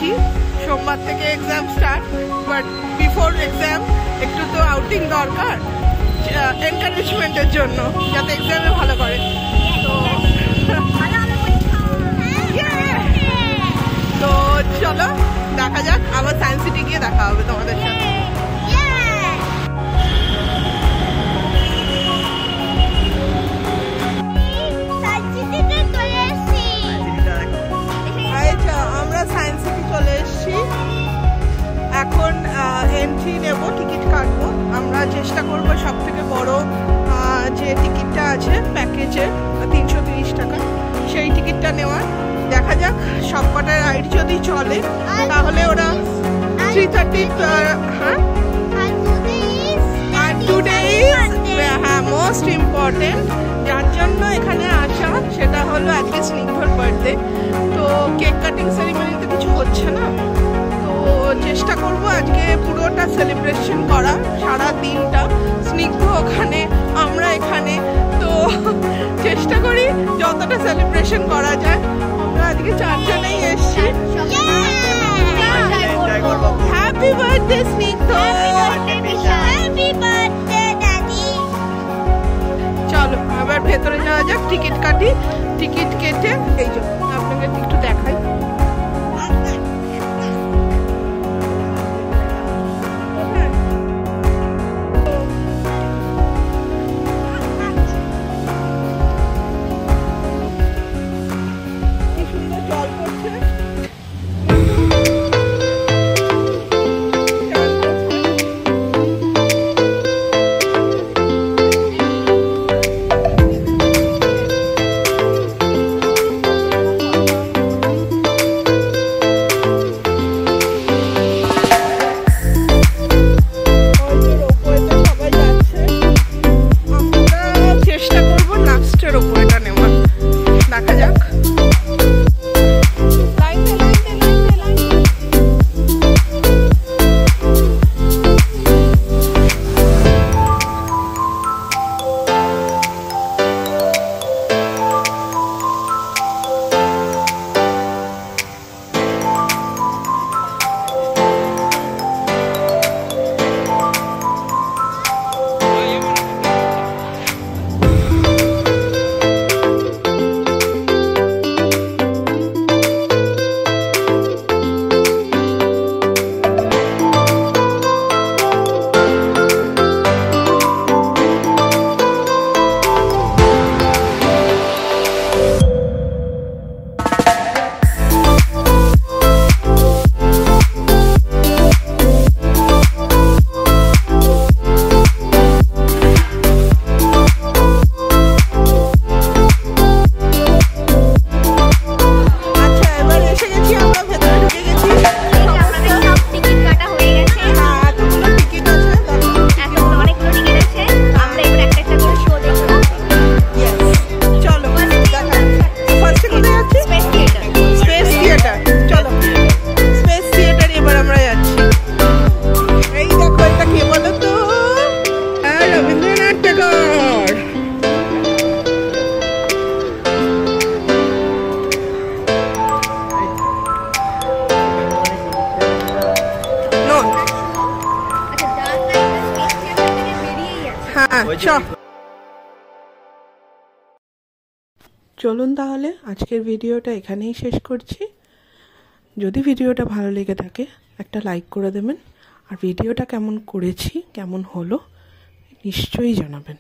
যাচ্ছি। সোমবার থেকে exam start, but before exam একটু তো আউটিং দরকার এনকারেজমেন্টের জন্য, যাতে এক্সামে ভালো করে। তো তো চলো দেখা যাক, আবার সায়েন্স সিটি গিয়ে দেখা হবে তোমাদের সাথে। আমরা সায়েন্স সিটি চলে এসেছি, এখন এন্ট্রি নেব, টিকিট কাটবো। আমরা চেষ্টা করবো সব থেকে বড় যে টিকিটটা আছে প্যাকেজের 330 টাকা, সেই টিকিটটা নেওয়ার। দেখা যাক সব কটার রাইড যদি চলে তাহলে ওরা 330। হ্যাঁ, মোস্ট ইম্পর্টেন্ট যার জন্য এখানে আসা সেটা হলো আজকে স্নিগ্ধর বার্থডে। তো কেক কাটিং সেরিমনিতে কিছু হচ্ছে না, তো চেষ্টা করব আজকে পুরোটা সেলিব্রেশন করা, সারা দিনটা। স্নিগ্ধ ওখানে, আমরা এখানে, তো চেষ্টা করি যতটা সেলিব্রেশন করা যায়। আমরা আজকে 4 জনেই এসেছি। হ্যাপি বার্থডে স্নিগ্ধ, চলো আবার ভেতরে যাওয়া যাক, টিকিট কাটি। টিকিট কেটে এই যে আপনাকে একটু দেখাই। কি সুন্দর জল পড়ছে। চলুন তাহলে আজকের ভিডিওটা এখানেই শেষ করছি। যদি ভিডিওটা ভালো লেগে থাকে একটা লাইক করে দেবেন, আর ভিডিওটা কেমন করেছি, কেমন হলো নিশ্চয়ই জানাবেন।